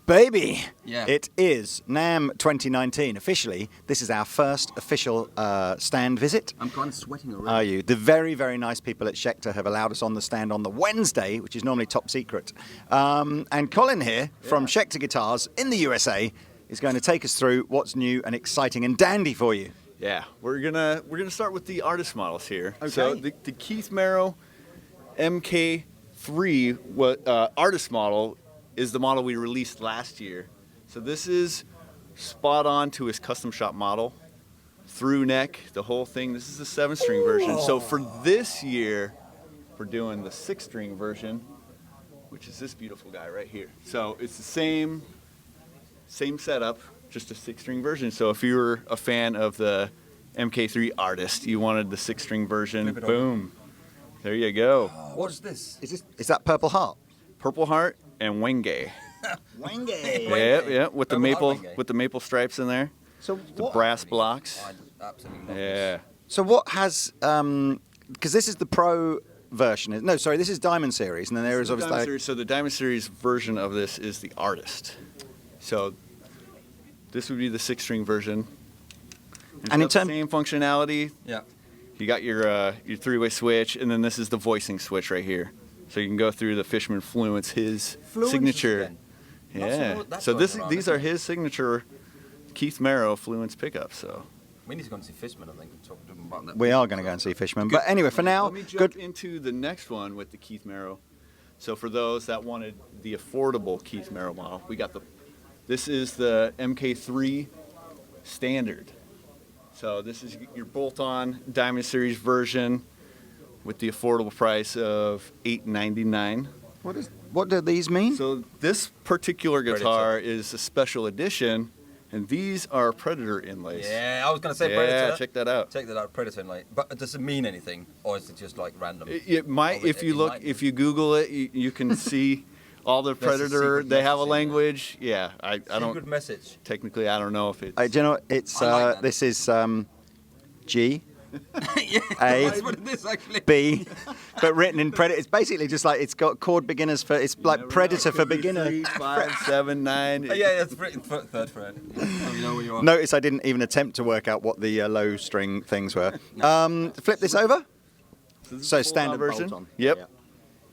baby. Yeah. It is NAMM 2019. Officially, this is our first official stand visit. I'm kind of sweating already. Are you? The very, very nice people at Schecter have allowed us on the stand on the Wednesday, which is normally top secret. And Colin here from Schecter Guitars in the USA is going to take us through what's new and exciting and dandy for you. Yeah, we're gonna start with the artist models here. Okay. So the Keith Marrow Mk3 artist model is the model we released last year. So this is spot on to his custom shop model, through neck, the whole thing. This is the 7-string version. So for this year, we're doing the 6-string version, which is this beautiful guy right here. So it's the same setup, just a 6-string version. So if you were a fan of the Mk3 artist, you wanted the 6-string version, boom, there you go. What is this? Is that Purple Heart? Purple Heart and Wenge. Wenge. Yeah, with the Purple maple Heart Wenge. stripes in there. So The brass blocks. I absolutely love Yeah. So what has because this is the Pro version. No, sorry, this is Diamond Series, and then there is The obviously Diamond Series, so the Diamond Series version of this is the artist. So this would be the 6-string version. And in It's got term- the same functionality. Yeah. You got your 3-way switch, and then this is the voicing switch right here. So you can go through the Fishman Fluence, his signature. again. Yeah. That's So going these around, are his signature Keith Marrow Fluence pickups. So We need to go and see Fishman, I think, and talk to them about that. we are going to go and see Fishman. But anyway, for now, let me jump good. into the next one with the Keith Marrow. So for those that wanted the affordable Keith Marrow model, we got this is the Mk3 Standard. So this is your bolt-on Diamond Series version with the affordable price of $899. What do these mean? So this particular guitar is a special edition, and these are Predator inlays. Yeah, I was going to say Yeah, Predator. check that out. Check that out, Predator inlay. But does it mean anything, or is it just like random? It might, Oh, if you it look, might. if you Google it, you can see all the There's a Predator. secret They have a message in there. language. Yeah, I don't. Good message. Technically, I don't know if it's. Do you know it's I like that. this is G Yeah, A, that's what it is actually. B, but written in Predator. It's basically just like it's got chord beginners for. It's like Predator for beginner. 3, 5, 7, 9. Yeah, it's third fret. You know where you are. Notice I didn't even attempt to work out what the low string things were. Flip this over. This So is the standard version. bolt-on. Yep. Yeah.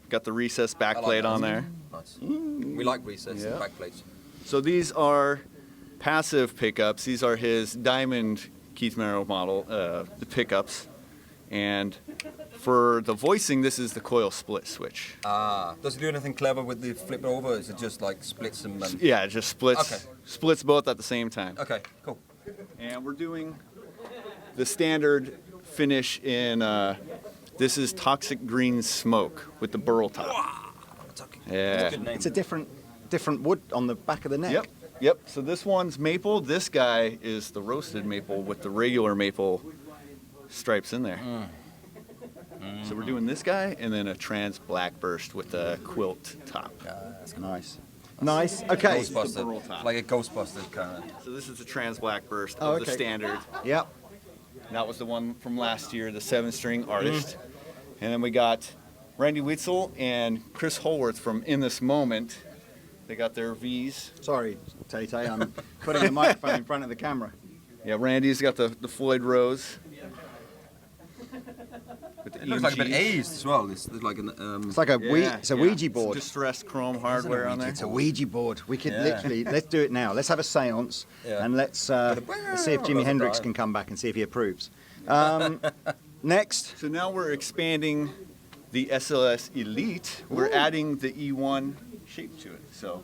Got the recessed I like backplate that. on there. Nice. We like recess and Yeah. backplates. So these are passive pickups. These are his Diamond Keith Marrow model, the pickups. And for the voicing, this is the coil split switch. Does it do anything clever with the flip it over? Or is it just like splits them? And... Yeah, it just splits. Okay. Splits both at the same time. Okay, cool. And we're doing the standard finish in, this is Toxic Green Smoke with the burl top. Yeah. Good name. It's a different wood on the back of the neck. Yep. So this one's maple. This guy is the roasted maple with the regular maple stripes in there. So we're doing this guy and then a trans black burst with a quilt top. That's Nice. Nice. Okay. the burl top. Ghostbuster. Like a Ghostbusters kind of. So this is the trans black burst Oh, of the okay. standard. Yep. That was the one from last year, the 7-string artist. And then we got Randy Witzel and Chris Holworth from In This Moment. They got their V's. Sorry, Tay-Tay, I'm putting the microphone in front of the camera. Yeah, Randy's got the Floyd Rose. With the It looks like a bit EMGs. aged as well. There's like an. It's like a it's a Ouija board. Distressed chrome hardware on there. It's a Ouija board. We could Yeah. literally, let's do it now. Let's have a seance Yeah. and let's see if Jimi That's Hendrix right. can come back and see if he approves. Next. So now we're expanding the SLS Elite. We're adding the E1 shape to it. So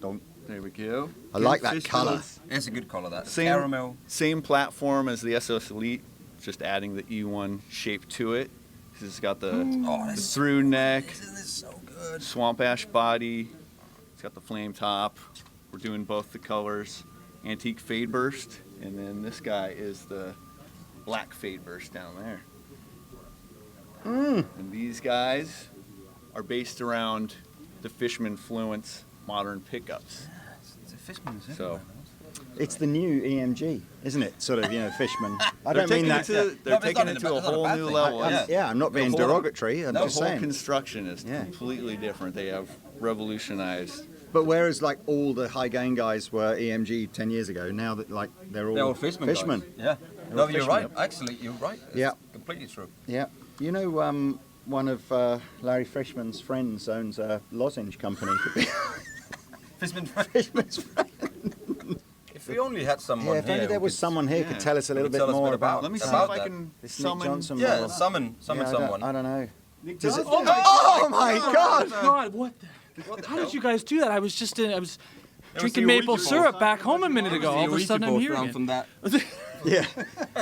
Don't. there we go. I like that Fish colour. notes. It's a good color. That Same- caramel. Same platform as the SLS Elite, just adding the E1 shape to it. This has got the, Oh, the that's through neck, Isn't this so good? swamp ash body. It's got the flame top. We're doing both the colors. Antique fade burst, and then this guy is the black fade burst down there. And these guys are based around the Fishman Fluence modern pickups. It's a Fishman's. So It's the new EMG, isn't it? Sort of, Fishman. I They're don't mean taking that. it to, they're taking it to a whole new level. I'm not being The whole- derogatory. I'm The just whole saying. construction is completely different. They have revolutionized. But whereas like all the high gain guys were EMG 10 years ago, now that like they're all Fishman. Fishman. Guys. Yeah. They're No, all you're Fishman. right. Actually, you're right. It's Yeah. completely true. Yeah. One of Larry Fishman's friends owns a lozenge company. Fishman. Fishman's friend. If we only had someone Yeah, if here only there who was could- someone here who could tell us a little could bit tell us a more bit about. Let me see About if I that. can this Nick summon. Johnston Yeah, model. summon someone. I don't know. Nick Does it- Johnston. Oh my God! God, what? How did you guys do that? I was drinking the maple Ouija syrup board. back home a minute ago. All of a sudden I'm here again. From that. Yeah.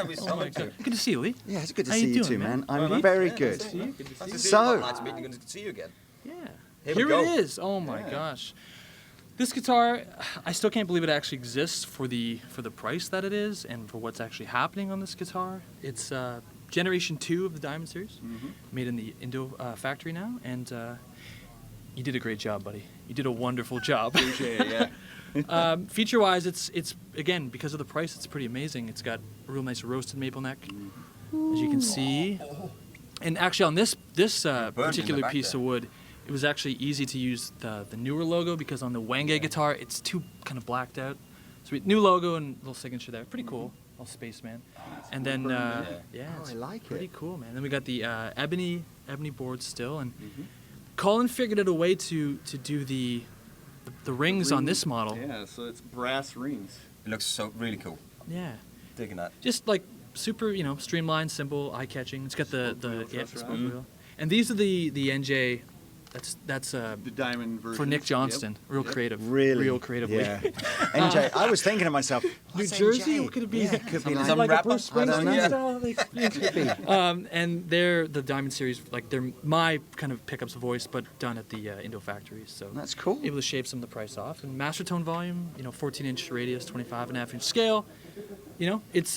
We summoned you. Good to see you, Lee. Yeah, it's good to How see you you doing, too, man. man? I'm very good. Nice to see So- you. Nice to meet you. Good to see you again. Yeah. Here we Here go. it is. Oh my gosh. This guitar, I still can't believe it actually exists for the price that it is and for what's actually happening on this guitar. It's generation 2 of the Diamond series, made in the Indo factory now, and you did a great job, buddy. You did a wonderful job. Appreciate it, yeah. Feature-wise, it's again, because of the price, it's pretty amazing. It's got a real nice roasted maple neck, as you can see. And actually, on this particular back piece there. of wood, it was actually easy to use the newer logo because on the Wenge guitar, it's too kind of blacked out. So new logo and little signature there. Pretty cool. Little spaceman. And then, it's I like pretty it. cool, man. Then we got the ebony board still, and Colin figured out a way to do the rings on this model. Yeah, so it's brass rings. It looks so really cool. Yeah. Digging that. Just like super, streamlined, simple, eye-catching. It's got the truss spoke rod. wheel. And these are the NJ. That's The diamond version. for Nick Johnston. Real creative. Really? Real creative. Yeah. NJ, I was thinking to myself, New what's Jersey? NJ? What could it be? Yeah, it could be Some like, like a rapper? Bruce I don't know. Springsteen style. Like, could be. and they're the Diamond series. Like they're my kind of pickups voice, but done at the Indo factories. So That's cool. able to shave some of the price off. And master tone volume, 14-inch radius, 25.5-inch scale. It's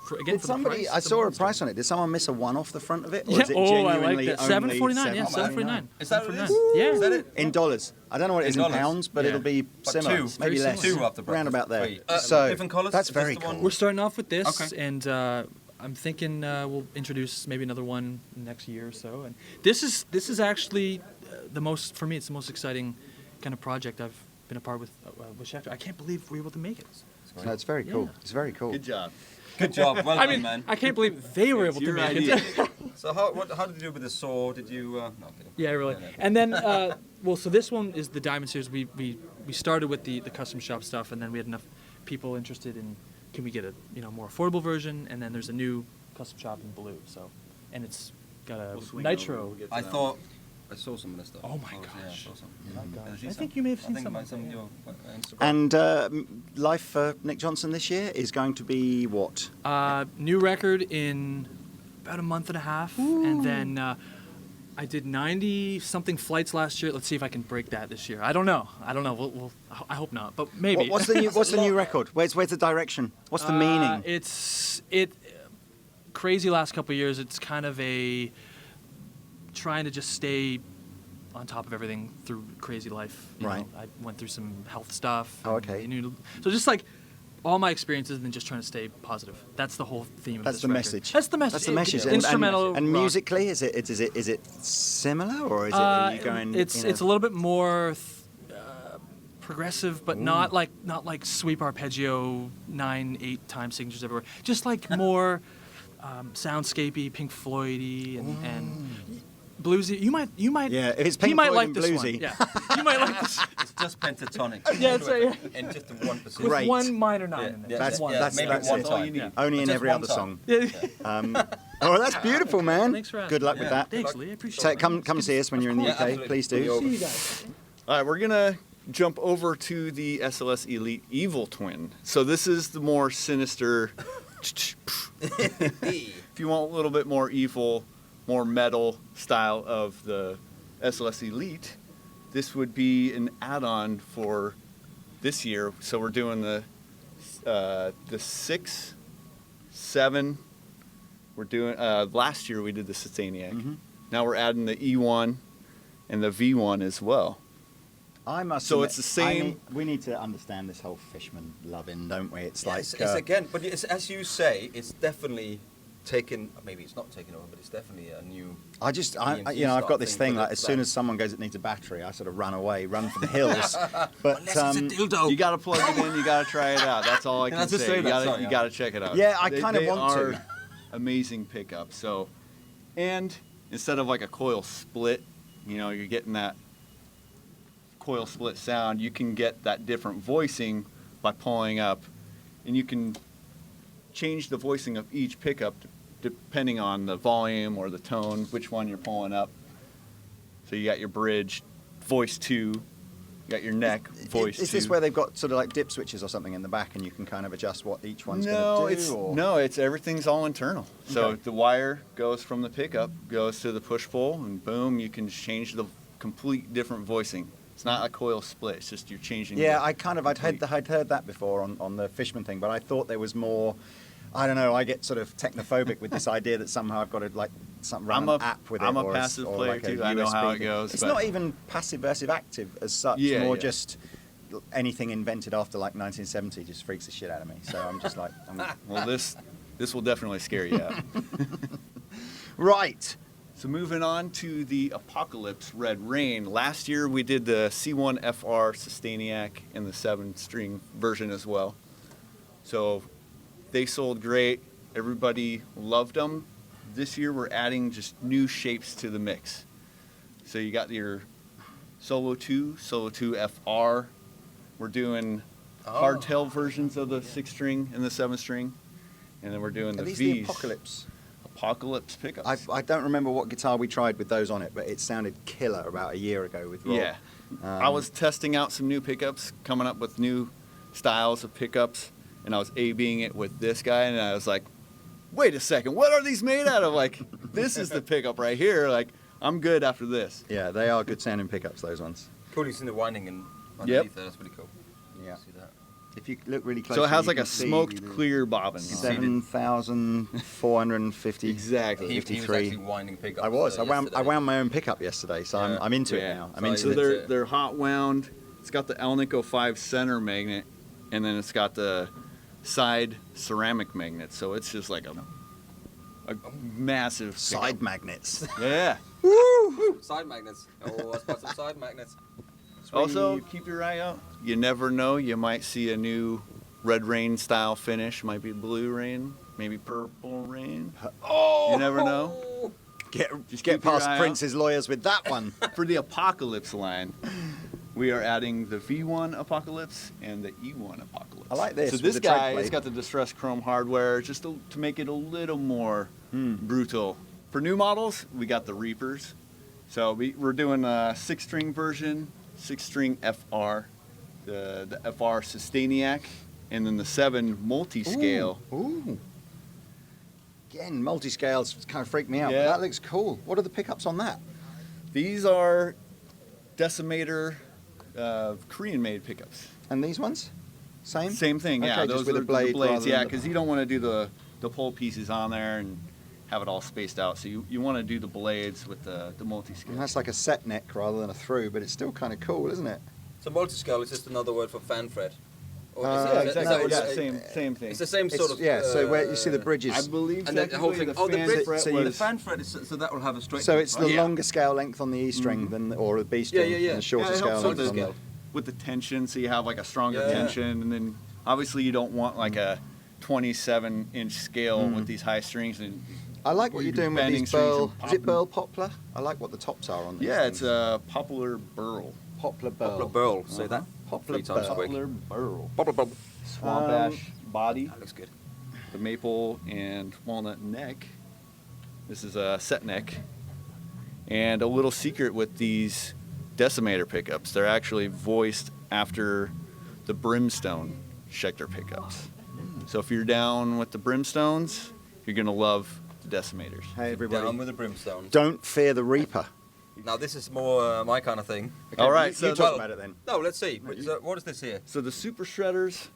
for, again Did for somebody? the price. I it's saw a monster. price on it. Did someone miss a 1 off the front of it? Or Yeah. is it Oh, I genuinely like that. only $749. Yeah, $749? Is that what it is? Yeah. Is that it? In dollars. I don't know what it is in dollars. pounds, but Yeah. it'll be But similar. two. Maybe Very less. similar. Two off the bracket. Round about there. Wait, So different colours? that's Is this very the one? cool. We're starting off with this, Okay. and I'm thinking we'll introduce maybe another one next year or so. And this is actually the most, for me, it's the most exciting kind of project I've been a part with Schecter. I can't believe we were able to make it. No, it's very cool. Yeah. It's very cool. Good job. Good job. Well I done, mean, man. I can't believe they were able to your make idea. it. So how did you do with the saw? Did you? No, okay. Yeah, really. Yeah, And then, so this one is the Diamond series. We started with the custom shop stuff, and then we had enough people interested in can we get a more affordable version, and then there's a new custom shop in blue. So, and it's got a We'll swing over, nitro. we'll get to I that thought I saw some of this stuff. Oh my Yeah, I gosh. saw some. Oh my Did gosh. see I some? think you may have I seen think some. might some yeah. of your Instagram. And life for Nick Johnson this year is going to be what? New record in about a month and a half, and then I did 90-something flights last year. Let's see if I can break that this year. I don't know. We'll I hope not, but maybe. What's the new record? Where's the direction? What's the meaning? It's crazy last couple of years. It's kind of a trying to just stay on top of everything through crazy life. You Right. know, I went through some health stuff. Oh, okay. So just like all my experiences and then just trying to stay positive. That's the whole theme of That's this the record. message. That's the message. That's the message. Instrumental And rock. musically, is it similar or is it are you going? It's a little bit more progressive, but not like sweep arpeggio 9/8 time signatures everywhere. Just like more soundscapey, Pink Floyd-y and bluesy. You might. Yeah, if it's you Pink might Floyd like and this bluesy. one. Yeah, you might like this. It's just pentatonic. Yeah, it's a- and just the 1%. With Great. one minor nine Yeah, in it. yeah, That's- Just one. that's- maybe that's one it. time. All you need. Yeah. Only in Just every one other time. song. Yeah. Oh, that's beautiful, man. Thanks for asking. Good luck with Yeah. that. Thanks, Lee. I appreciate So it. come see us when you're in the Yeah, UK. absolutely. Please We'll be do. over. See you guys. All right, we're gonna jump over to the SLS Elite Evil Twin. So this is the more sinister. If you want a little bit more evil, more metal style of the SLS Elite, this would be an add-on for this year. So we're doing the 6, 7. We're doing last year we did the Sataniac. Mhm. Now we're adding the E1 and the V1 as well. I must. So admit, it's the same. we need to understand this whole Fishman loving, don't we? It's like It's again, but it's, as you say, it's definitely taken. Maybe it's not taken over, but it's definitely a new. EMT you know, I've got style this thing, thing but like it's as soon that. as someone goes, it needs a battery, I sort of run away, run for the hills. But Unless it's a dildo. You got to plug it in. You got to try it out. That's all I can That's just say. say that, You got to check it out. Yeah, I kinda They want to. are amazing pickups. So, and instead of like a coil split, you know, you're getting that coil split sound. You can get that different voicing by pulling up, and you can change the voicing of each pickup depending on the volume or the tone, which one you're pulling up. So you got your bridge, voice 2, you got your neck, voice 2. Is this where they've got sort of like dip switches or something in the back, and you can kind of adjust what each one's No, going to do? it's everything's all internal. So Okay. the wire goes from the pickup, goes to the push pull, and boom, you can change the complete different voicing. It's not a coil split. It's just you're changing. Yeah, the I'd heard that before on the Fishman thing, but I thought there was more. I don't know. I get sort of technophobic with this idea that somehow I've got to like run an app with it. I'm a or passive or player like a too. I know how USB it thing. goes, It's but- not even passive versus active as such. Yeah, more yeah. just anything invented after like 1970 just freaks the shit out of me. So I'm just like, Well, this will definitely scare you out. right. So moving on to the Apocalypse Red Rain. Last year we did the C1FR Sustainiac and the 7-string version as well. So they sold great. Everybody loved them. This year we're adding just new shapes to the mix. So you got your Solo 2 FR. We're doing hardtail versions of the 6-string and the 7-string. And then we're doing Are the these V's. the Apocalypse? Apocalypse pickups. I don't remember what guitar we tried with those on it, but it sounded killer about a year ago with Rob. Yeah. I was testing out some new pickups, coming up with new styles of pickups, and I was A-Bing it with this guy, and I was like, wait a second, what are these made out of? Like, this is the pickup right here. Like, I'm good after this. Yeah, they are good sounding pickups, those ones. Cool, you've seen the winding and underneath there. That's pretty cool. Yeah. See that? If you look really close, So it has like a smoked clear bobbin. 7,450. Exactly. He was 53. actually winding pickups. I was. I yesterday. wound my own pickup yesterday, so Yeah. I'm into Yeah. it now. I'm So into So it. they're hot wound. It's got the Elnico 5 center magnet, and then it's got the side ceramic magnet. So it's just like a massive Side pickup. magnets. Yeah. Side magnets. Oh, let's put some side magnets. Also, keep your eye out. You never know. You might see a new Red Rain style finish. Might be Blue Rain, maybe Purple Rain. Oh! You never know. Get keep your past eye out. Prince's lawyers with that one. For the Apocalypse line, we are adding the V1 Apocalypse and the E1 Apocalypse. I like this So with this the tread guy has blade. got the distressed chrome hardware just to make it a little more brutal. For new models, we got the Reapers. So we're doing a 6-string version, 6-string FR, the FR Sustainiac, and then the 7 multi-scale. Ooh. Again, multi-scales kind of freak me out, but Yeah. that looks cool. What are the pickups on that? These are Decimator Korean-made pickups. And these ones? Same? Same thing, yeah. Okay, just Those with are a blade the blades, rather yeah, than the- because you don't want to do the pull pieces on there and have it all spaced out. So you want to do the blades with the multi-scale. And that's like a set neck rather than a through, but it's still kind of cool, isn't it? So multi-scale is just another word for fan fret. Or Yeah, Yeah, is exactly. no, it- yeah, it's- same thing. It's the same sort of. Yeah, so where you see the bridges. I believe And then the whole technically thing. Oh, the fan bridge. fret so you- The was- fan fret is so that will have a straight. So it's the Yeah. longer scale length on the E string than or the B string, yeah, yeah. and the shorter Yeah, it scale helps length with on the the. scale. with the tension, so you have like a stronger Yeah. tension, and then obviously you don't want like a 27-inch scale with these high strings. And I like what You'd you're be doing with bending these strings Burl. and Is popping. it Burl Poplar? I like what the tops are on these. yeah, it's things. a Poplar Burl. Poplar Burl. Poplar burl. Say that. Poplar 3 times Burl. quick. Poplar Burl. Poplar burl. Swamp ash body. That looks good. The maple and walnut neck. This is a set neck. And a little secret with these Decimator pickups, they're actually voiced after the Brimstone Schecter pickups. So if you're down with the Brimstones, you're going to love the Decimators. Hey everybody! Down with the brimstone. Don't fear the Reaper. Now this is more my kind of thing. All right, you so talk well- about it then. No, let's see. So what is this here? So the Super Shredders,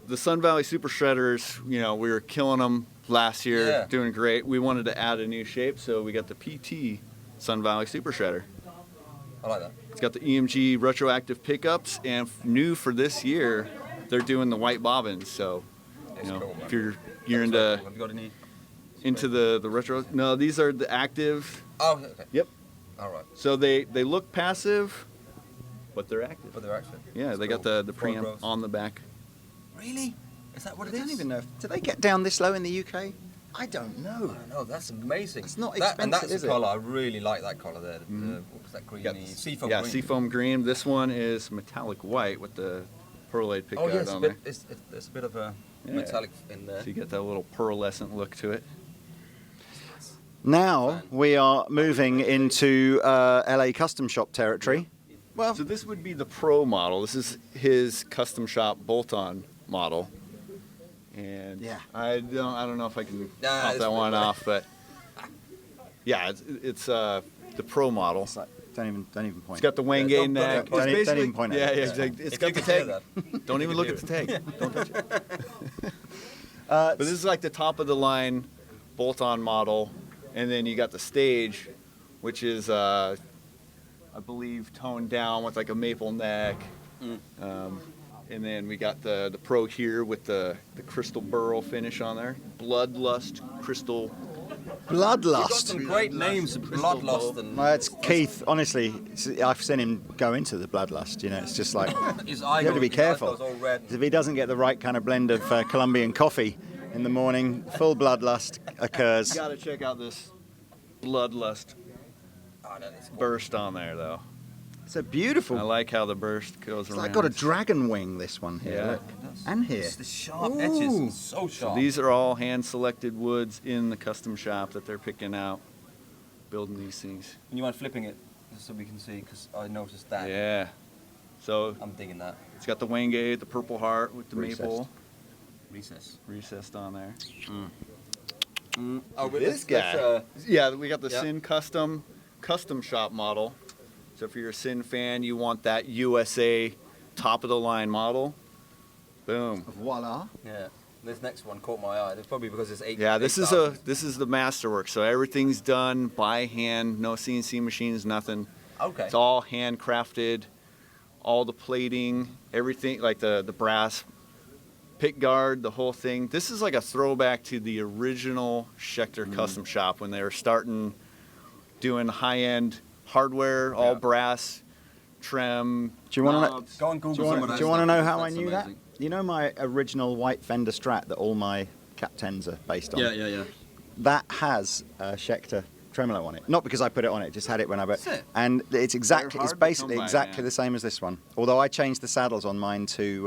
the Sun Valley Super Shredders, you know, we were killing them last year, Yeah. doing great. We wanted to add a new shape, so we got the PT Sun Valley Super Shredder. I like that. It's got the EMG retroactive pickups, and new for this year, they're doing the white bobbins. So, It's cool, man. if you're Have into you got any? the retro, no, these are the active. Oh, okay. Yep. All right. So they look passive, but they're active. But they're actually. Yeah, It's they got cool. the Front preamp rows. on the back. Really? Is that what I it is? don't even know. Do they get down this low in the UK? I don't I know. don't know. That's amazing. It's not That, and expensive, that's is the it? colour. I really like that colour there. What was that greeny? Seafoam Yeah, green. seafoam green. This one is metallic white with the pearlite pick Oh guard yeah, it's a on bit. there. It's a bit of a Yeah. metallic in there. So you get that little pearlescent look to it. Now we are moving into LA custom shop territory. Well, So this would be the Pro model. This is his custom shop bolt-on model. And Yeah. I don't know if I can Nah, pop it's that one pretty- off, but yeah, it's the Pro model. it's like, don't even point. It's got the Wenge don't- neck. don't It's even basically- point at yeah, it. yeah, It's exactly. It's If got you the could hear tag. that. Don't even You look could at the hear tag. Don't touch it. Uh, But this is like the top of the line bolt-on model, and then you got the stage, which is I believe toned down with like a maple neck, and then we got the Pro here with the crystal burl finish on there, bloodlust crystal. You've got Bloodlust. some great names, Bloodlust and Well, it's Keith. Honestly, I've seen him go into the bloodlust. You know, it's just like his eye you have to be goes- his eye careful. goes all red. If he doesn't get the right kind of blend of Colombian coffee in the morning, full bloodlust occurs. You gotta check out this bloodlust Oh, that is cool. burst on there though. It's a beautiful. I like how the burst goes It's around. like got a dragon wing. This one here, Yeah. look, and here. It's the sharp Ooh. edges. It's so sharp. These are all hand-selected woods in the custom shop that they're picking out, building these things. You mind flipping it just so we can see? Because I noticed that. Yeah. So I'm digging that. it's got the Wenge, the Purple Heart with the Recessed. maple Recess. recessed on there. Oh, but This that's, guy. Yeah, we got the Yep. Sin custom shop model. So if you're a Sin fan, you want that USA top of the line model. Boom. Voila. yeah. This next one caught my eye. It's probably because it's 8. Yeah, this is 8,000. the masterwork. So everything's done by hand, no CNC machines, nothing. Okay. It's all handcrafted, all the plating, everything, like the brass pick guard, the whole thing. This is like a throwback to the original Schecter custom shop when they were starting doing high-end hardware, all brass, trim. Do you want to know? knobs. Go on Google Do you some want of to that know stuff, how I that's knew that? amazing. You know my original white Fender Strat that all my Cap 10s are based on? Yeah. That has a Schecter tremolo on it. Not because I put it on it, just had it when I That's it. And it's exactly, They're it's hard to basically come by, exactly man. the same as this one. Although I changed the saddles on mine to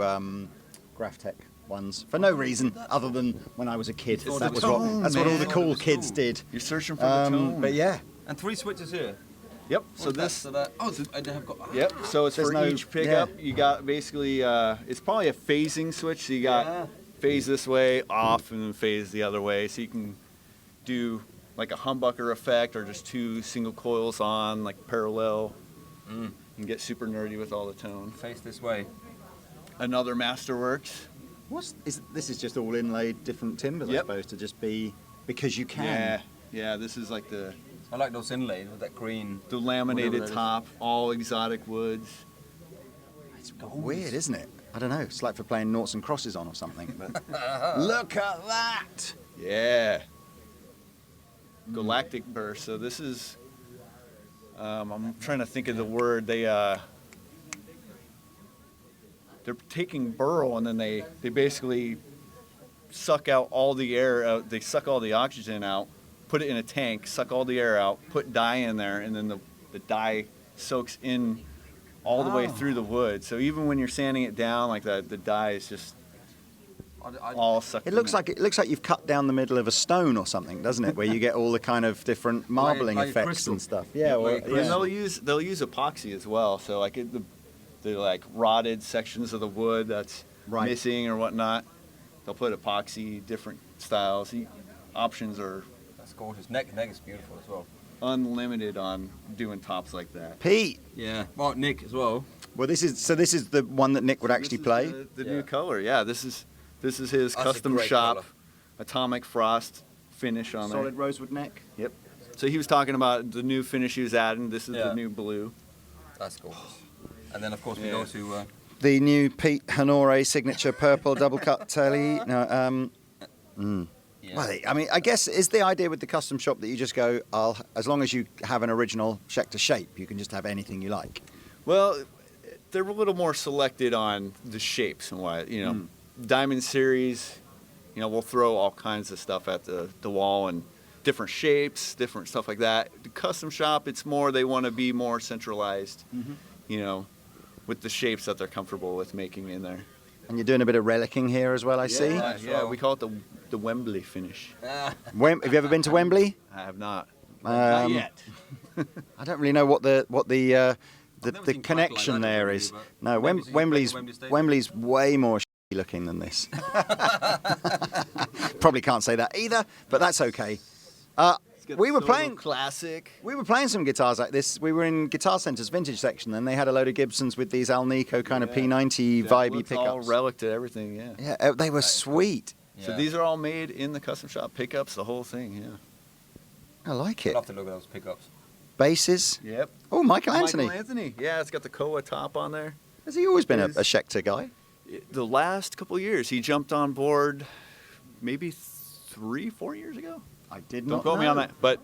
Graphtec ones for no reason other than when I was a kid. for That the was tone, that's what all the man. cool For the kids tone. did. You're searching for the tone. But yeah, And 3 switches here. Yep. So What's that? this. So that. Oh, I have got. Yep. So it's There's for no- each pickup. You got basically. It's probably a phasing switch. So you got Yeah. phase this way, off, and then phase the other way. So you can do like a humbucker effect or just 2 single coils on, like parallel, and get super nerdy with all the tone. Face this way. Another Masterworks. this is just all inlaid different timbers, I Yep. suppose, to just be because you can. Yeah. This is like the I like those inlaid with that green. laminated Whatever that is. top, all exotic woods. It's weird, isn't it? I don't know. It's like for playing noughts and crosses on or something. But look at that! Yeah. Galactic burst. So this is. I'm trying to think of the word. They're taking burl and then they basically suck out all the air out. They suck all the oxygen out, put it in a tank, suck all the air out, put dye in there, and then the dye soaks in all the way through the wood. So even when you're sanding it down like that, the dye is just all sucked It in looks there. like you've cut down the middle of a stone or something, doesn't it? Where you get all the kind of different marbling like effects crystal. and stuff. Yeah, well, like And they'll use epoxy as well. So like the like rotted sections of the wood that's Right. missing or whatnot, they'll put epoxy, different styles. Options are That's gorgeous. Neck is beautiful as well. unlimited on doing tops like that. Pete. Yeah. Well, Nick as well. Well, this is the one that Nick would actually This is play. the Yeah. new color. Yeah, this is his That's a custom great shop colour. atomic frost finish on Solid rosewood neck. there. Yep. So he was talking about the new finish he was adding. This is Yeah. the new blue. That's gorgeous. And then, of course, we go to... The new Pete Honore signature purple double cut telly. No, Yeah. Well, I mean, I guess is the idea with the custom shop that you just go, as long as you have an original Schecter shape, you can just have anything you like. Well, they're a little more selected on the shapes and why, you know, Diamond Series, you know, we'll throw all kinds of stuff at the wall and different shapes, different stuff like that. The custom shop, it's more, they want to be more centralized, you know, with the shapes that they're comfortable with making in there. And you're doing a bit of relicking here as well, I see. Yeah, we call it the Wembley Finish. Have you ever been to Wembley? I have not. Not yet. I don't really know what the never seen connection quite like that there really, is. but No, maybe you Wembley's played the Wembley Stadium? Wembley's way more looking than this. Probably can't say that either, but that's okay. We were playing classic. We were playing some guitars like this. We were in Guitar Center's vintage section, and they had a load of Gibsons with these Alnico kind of P90 vibey It's all pickups. relic to everything, yeah. Yeah, they were sweet. So these are all made in the custom shop pickups, the whole thing, yeah. I like I'd it. love to look at those pickups. Basses. Yep. Oh, Michael Anthony. Michael Anthony. Yeah, it's got the Koa top on there. Has he always been a Schecter guy? The last couple of years, he jumped on board maybe 3-4 years ago. I did Don't not quote me on know. that. But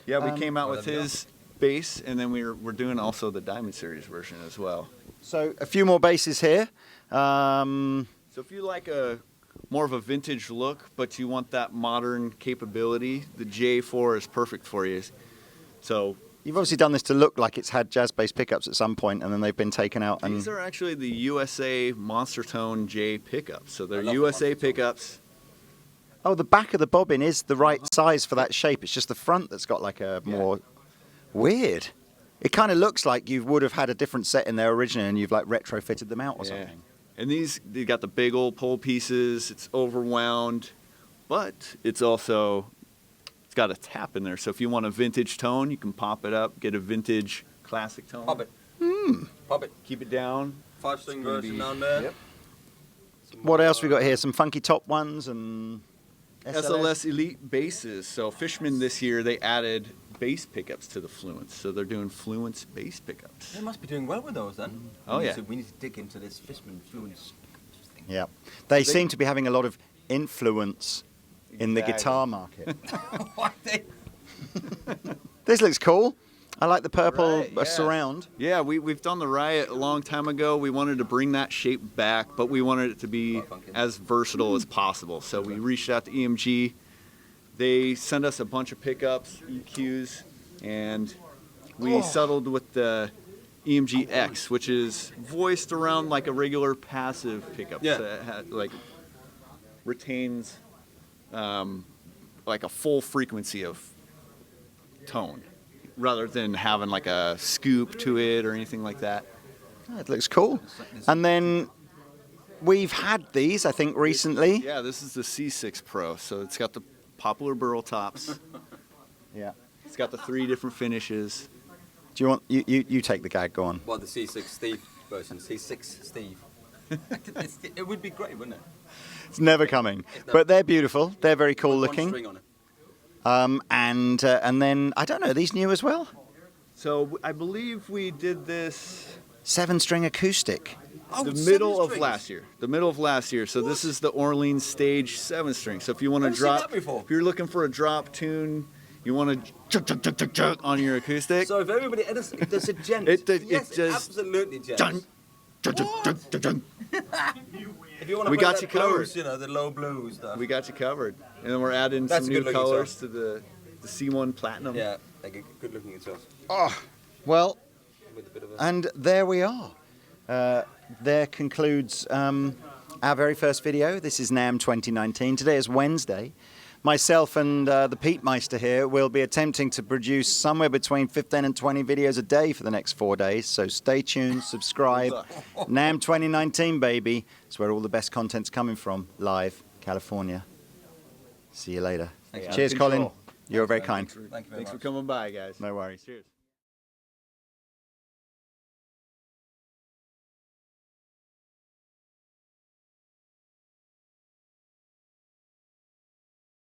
yeah, we came out well, with there we his bass, and then we're doing also the Diamond Series version as well. So a few more basses here. So if you like a more of a vintage look, but you want that modern capability, the J4 is perfect for you. So You've obviously done this to look like it's had jazz bass pickups at some point, and then they've been taken out. And these are actually the USA Monster Tone J pickups. So they're I love the USA Monster Tone. pickups. oh, the back of the bobbin is the right size for that shape. It's just the front that's got like a more weird. It kind of looks like you would have had a different set in there originally, and you've like retrofitted them out or something. And these, they got the big old pole pieces. It's overwound, but it's also, it's got a tap in there. So if you want a vintage tone, you can pop it up, get a vintage classic tone. Pop it. Pop it. Keep it down. 5-string gonna version be- down there. Yep. What else we got here? Some funky top ones and SLS Elite basses. So Fishman this year, they added bass pickups to the Fluence. So they're doing Fluence bass pickups. They must be doing well with those then. Oh, yeah. We need to dig into this Fishman Fluence thing. Yeah, they seem to be having a lot of influence in the Exactly. guitar market. Why they? This looks cool. I like the purple Right, yeah. surround. Yeah, we've done the Riot a long time ago. We wanted to bring that shape back, but we wanted it to be as versatile as possible. So we reached out to EMG. They sent us a bunch of pickups, EQs, and we settled with the EMG X, which is voiced around like a regular passive pickup. Yeah. So it like retains like a full frequency of tone, rather than having like a scoop to it or anything like that. It looks cool. And then we've had these, I think, recently. Yeah, this is the C6 Pro, so it's got the poplar burl tops. Yeah. It's got the 3 different finishes. Do you want you take the gag? Go on. Well, the C6 Steve version. C6 Steve. It would be great, wouldn't it? It's never coming, but they're beautiful. They're very cool One looking. string on it. And then I don't know, are these new as well? So I believe we did this 7-string acoustic. the seven middle of strings. last year. The middle of last year. So this is the Orleans Stage 7-string. So if you want to Never seen drop, that before. if you're looking for a drop tune, you want to on your acoustic. So if everybody, there's a gent. It Yes, just- absolutely gent. Dun, dun, dun, dun, dun, dun. If you want to We play got that you covered. blues, you know, the low blues stuff. We got you covered. And then we're adding That's some a new good-looking colors song. to the C1 Platinum. Yeah, they get good looking guitars. Oh, well, With a bit of a... and there we are. There concludes our very first video. This is NAMM 2019. Today is Wednesday. Myself and the Pete Meister here will be attempting to produce somewhere between 15 and 20 videos a day for the next 4 days. So stay tuned, subscribe. NAMM 2019, baby. It's where all the best content's coming from. Live, California. See you later. Thanks, man. Cheers, Control. Colin. You're very kind. Thank you very Thanks much. for coming by, guys. No worries. Cheers.